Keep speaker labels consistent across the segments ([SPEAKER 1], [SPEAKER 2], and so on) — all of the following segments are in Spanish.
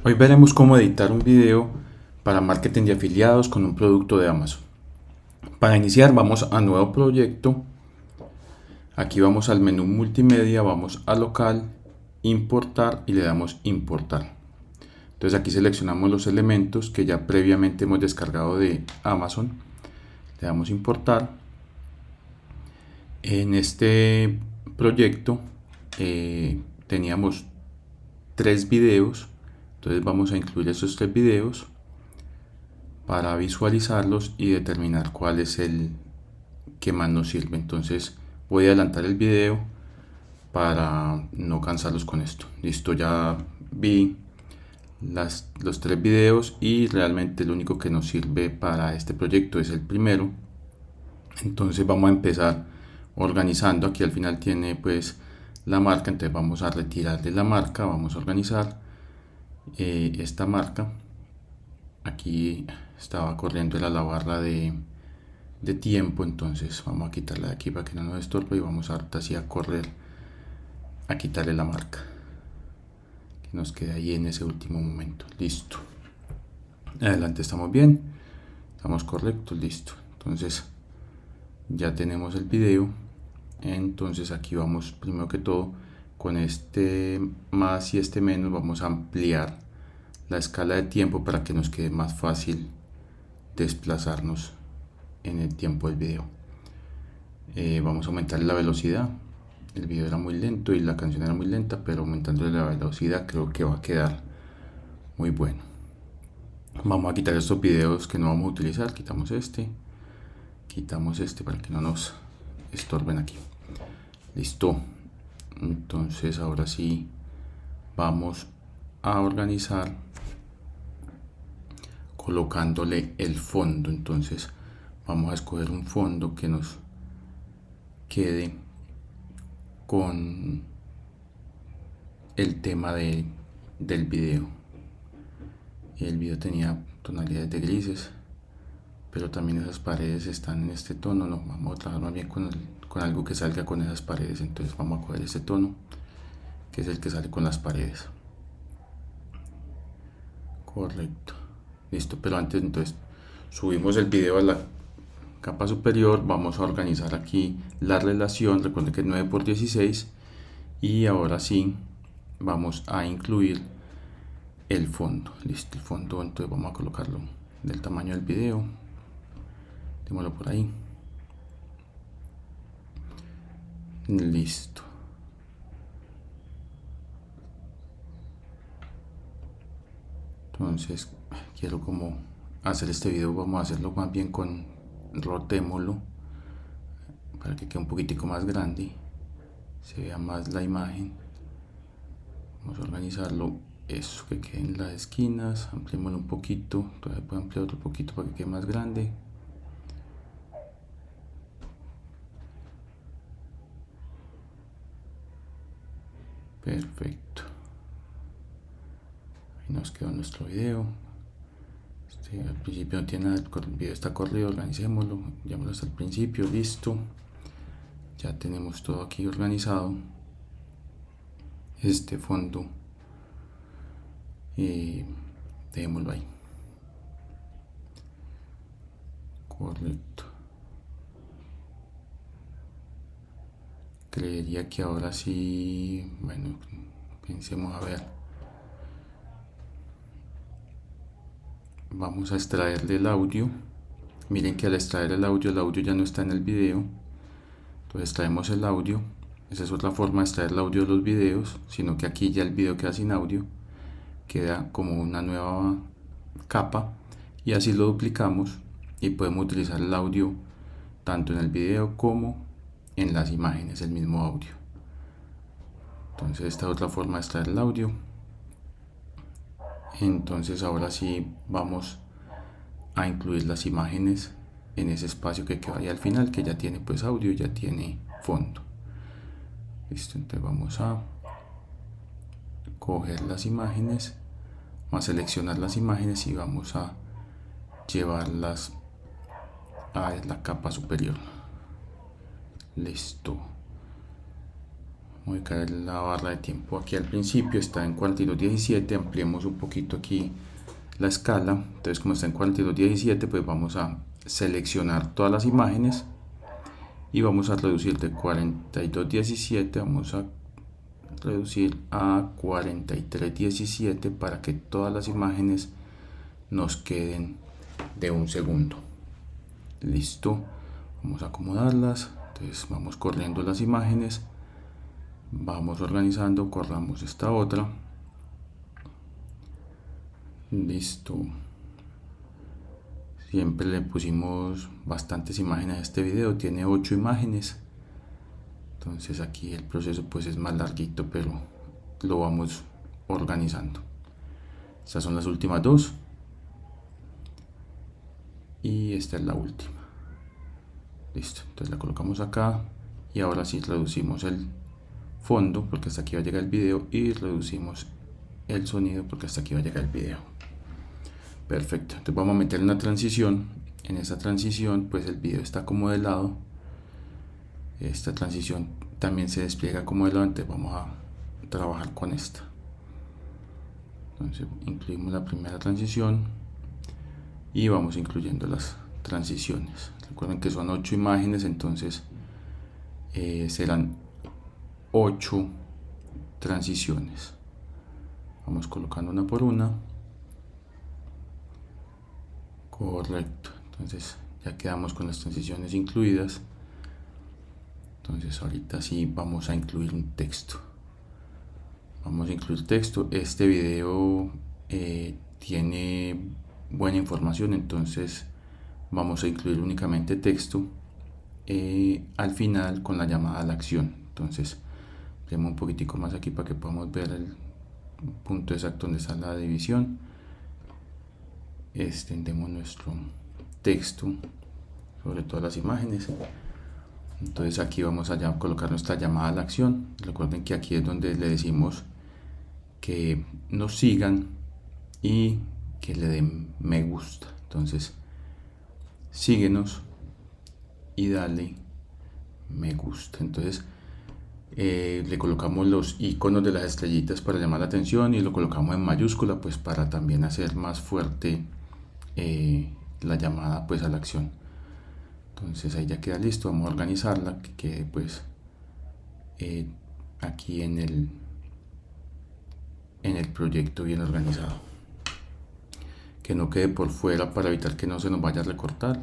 [SPEAKER 1] Hoy veremos cómo editar un video para marketing de afiliados con un producto de Amazon. Para iniciar vamos a nuevo proyecto. Aquí vamos al menú multimedia, vamos a local, importar y le damos importar. Entonces aquí seleccionamos los elementos que ya previamente hemos descargado de Amazon. Le damos importar. En este proyecto teníamos 3 videos. Entonces vamos a incluir esos 3 videos para visualizarlos y determinar cuál es el que más nos sirve. Entonces voy a adelantar el video para no cansarlos con esto. Listo, ya vi los 3 videos y realmente lo único que nos sirve para este proyecto es el primero. Entonces vamos a empezar organizando. Aquí al final tiene pues la marca, entonces vamos a retirarle la marca, vamos a organizar esta marca. Aquí estaba corriendo la barra de tiempo, entonces vamos a quitarla de aquí para que no nos estorbe y vamos a así a correr a quitarle la marca que nos queda ahí en ese último momento. Listo, adelante estamos bien, estamos correctos, listo. Entonces ya tenemos el video. Entonces aquí vamos primero que todo con este más y este menos, vamos a ampliar la escala de tiempo para que nos quede más fácil desplazarnos en el tiempo del video. Vamos a aumentar la velocidad. El video era muy lento y la canción era muy lenta, pero aumentando la velocidad creo que va a quedar muy bueno. Vamos a quitar estos videos que no vamos a utilizar. Quitamos este para que no nos estorben aquí. Listo. Entonces ahora sí vamos a organizar colocándole el fondo. Entonces vamos a escoger un fondo que nos quede con el tema del video. El video tenía tonalidades de grises, pero también esas paredes están en este tono. No, vamos a trabajar más bien con algo que salga con esas paredes. Entonces vamos a coger este tono que es el que sale con las paredes. Correcto, listo. Pero antes, entonces subimos el video a la capa superior. Vamos a organizar aquí la relación. Recuerden que es 9×16 y ahora sí vamos a incluir el fondo. Listo, el fondo, entonces vamos a colocarlo del tamaño del video. Démoslo por ahí. Listo. Entonces quiero como hacer este video, vamos a hacerlo más bien con rotémoslo para que quede un poquitico más grande, se vea más la imagen. Vamos a organizarlo, eso, que quede en las esquinas. Ampliémoslo un poquito, todavía puedo ampliar otro poquito para que quede más grande. Perfecto, ahí nos quedó nuestro video. Al principio no tiene nada, el video está corrido, organicémoslo, llevémoslo hasta el principio, listo. Ya tenemos todo aquí organizado. Este fondo dejémoslo ahí. Correcto. Creería que ahora sí, bueno, pensemos a ver. Vamos a extraerle el audio. Miren que al extraer el audio ya no está en el video. Entonces extraemos el audio. Esa es otra forma de extraer el audio de los videos, sino que aquí ya el video queda sin audio, queda como una nueva capa y así lo duplicamos y podemos utilizar el audio tanto en el video como en las imágenes, el mismo audio. Entonces esta es otra forma de extraer el audio. Entonces ahora sí vamos a incluir las imágenes en ese espacio que queda ahí al final, que ya tiene pues audio, ya tiene fondo. Listo, entonces vamos a coger las imágenes, vamos a seleccionar las imágenes y vamos a llevarlas a la capa superior. Listo, Voy a ubicar la barra de tiempo aquí al principio, está en 42:17, ampliemos un poquito aquí la escala. Entonces, como está en 42:17, pues vamos a seleccionar todas las imágenes y vamos a reducir de 42:17, vamos a reducir a 43:17 para que todas las imágenes nos queden de 1 segundo. Listo, vamos a acomodarlas. Entonces vamos corriendo las imágenes, vamos organizando, corramos esta otra. Listo, siempre le pusimos bastantes imágenes a este video, tiene 8 imágenes. Entonces aquí el proceso pues es más larguito, pero lo vamos organizando. Estas son las últimas dos y esta es la última. Listo, entonces la colocamos acá y ahora sí reducimos el fondo porque hasta aquí va a llegar el video y reducimos el sonido porque hasta aquí va a llegar el video. Perfecto, entonces vamos a meter una transición. En esa transición pues el video está como de lado, esta transición también se despliega como de lado, entonces vamos a trabajar con esta. Entonces incluimos la primera transición y vamos incluyendo las transiciones. Recuerden que son 8 imágenes, entonces serán 8 transiciones. Vamos colocando una por una. Correcto, entonces ya quedamos con las transiciones incluidas. Entonces ahorita sí vamos a incluir un texto. Vamos a incluir texto. Este video tiene buena información, entonces vamos a incluir únicamente texto al final con la llamada a la acción. Entonces tenemos un poquitico más aquí para que podamos ver el punto exacto donde está la división. Extendemos nuestro texto sobre todas las imágenes. Entonces aquí vamos a colocar nuestra llamada a la acción. Recuerden que aquí es donde le decimos que nos sigan y que le den me gusta. Entonces síguenos y dale me gusta. Entonces le colocamos los iconos de las estrellitas para llamar la atención y lo colocamos en mayúscula pues para también hacer más fuerte la llamada pues a la acción. Entonces ahí ya queda listo. Vamos a organizarla que quede pues aquí en el proyecto bien organizado, que no quede por fuera para evitar que no se nos vaya a recortar.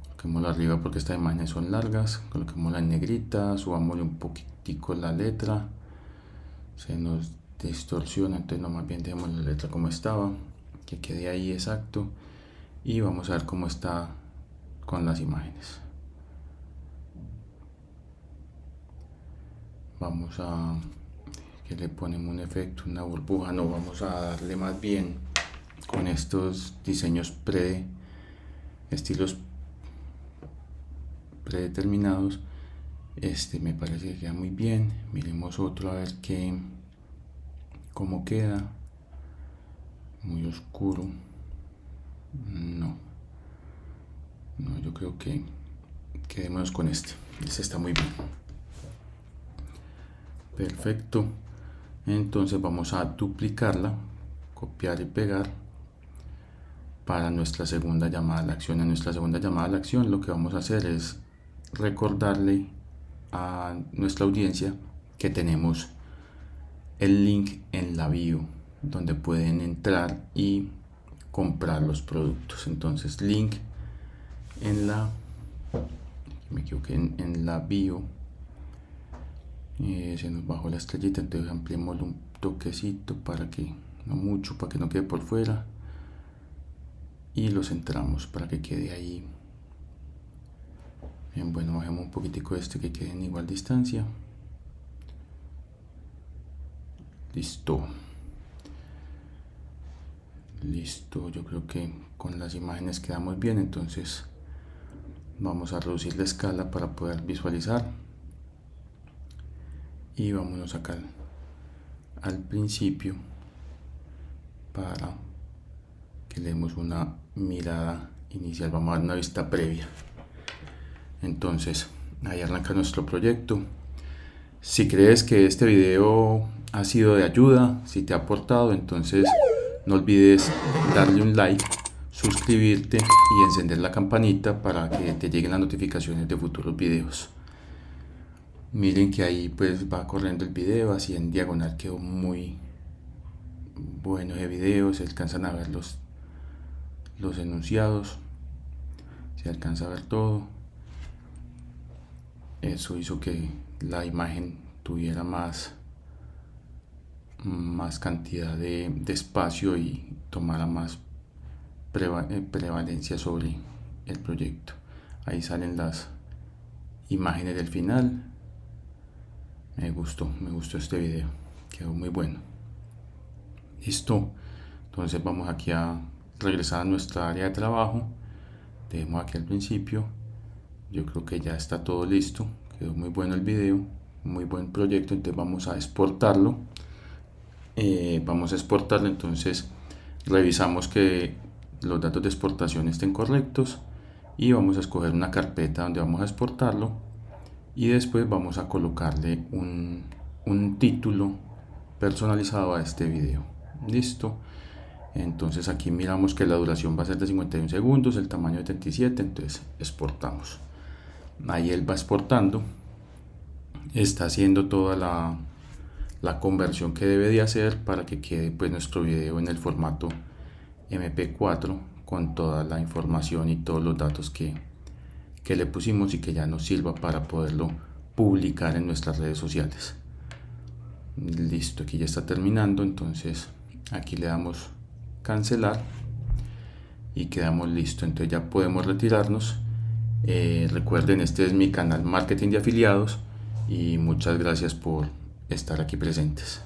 [SPEAKER 1] Coloquémosla arriba porque estas imágenes son largas, coloquémosla en negrita, subámosle un poquitico la letra, se nos distorsiona, entonces no, más bien dejemos la letra como estaba, que quede ahí exacto, y vamos a ver cómo está con las imágenes. Vamos a que le ponemos un efecto, una burbuja, no, vamos a darle más bien con estos diseños estilos predeterminados. Me parece que queda muy bien. Miremos otro a ver cómo queda. Muy oscuro, no, yo creo que quedémonos con este está muy bien. Perfecto, entonces vamos a duplicarla, copiar y pegar para nuestra segunda llamada a la acción. En nuestra segunda llamada a la acción lo que vamos a hacer es recordarle a nuestra audiencia que tenemos el link en la bio donde pueden entrar y comprar los productos. Entonces link en la bio, se nos bajó la estrellita, entonces ampliémoslo un toquecito para que no mucho, para que no quede por fuera, y lo centramos para que quede ahí bien. Bueno, bajemos un poquitico que quede en igual distancia. Listo, yo creo que con las imágenes quedamos bien. Entonces vamos a reducir la escala para poder visualizar y vámonos acá al principio para que le demos una mirada inicial. Vamos a dar una vista previa. Entonces ahí arranca nuestro proyecto. Si crees que este video ha sido de ayuda, si te ha aportado, entonces no olvides darle un like, suscribirte y encender la campanita para que te lleguen las notificaciones de futuros videos. Miren que ahí pues va corriendo el video, así en diagonal quedó muy bueno de video, se alcanzan a ver los enunciados, se alcanza a ver todo. Eso hizo que la imagen tuviera más cantidad de espacio y tomara más prevalencia sobre el proyecto. Ahí salen las imágenes del final. Me gustó este video, quedó muy bueno. Listo, entonces vamos aquí a regresar a nuestra área de trabajo. Dejemos aquí al principio. Yo creo que ya está todo listo, quedó muy bueno el video, muy buen proyecto. Entonces vamos a exportarlo. Entonces revisamos que los datos de exportación estén correctos y vamos a escoger una carpeta donde vamos a exportarlo y después vamos a colocarle un título personalizado a este video. Listo, entonces aquí miramos que la duración va a ser de 51 segundos, el tamaño de 37, entonces exportamos. Ahí él va exportando, está haciendo toda la conversión que debe de hacer para que quede pues nuestro video en el formato MP4 con toda la información y todos los datos que le pusimos y que ya nos sirva para poderlo publicar en nuestras redes sociales. Listo, aquí ya está terminando, entonces aquí le damos cancelar y quedamos listo. Entonces ya podemos retirarnos. Recuerden, este es mi canal Marketing de Afiliados y muchas gracias por estar aquí presentes.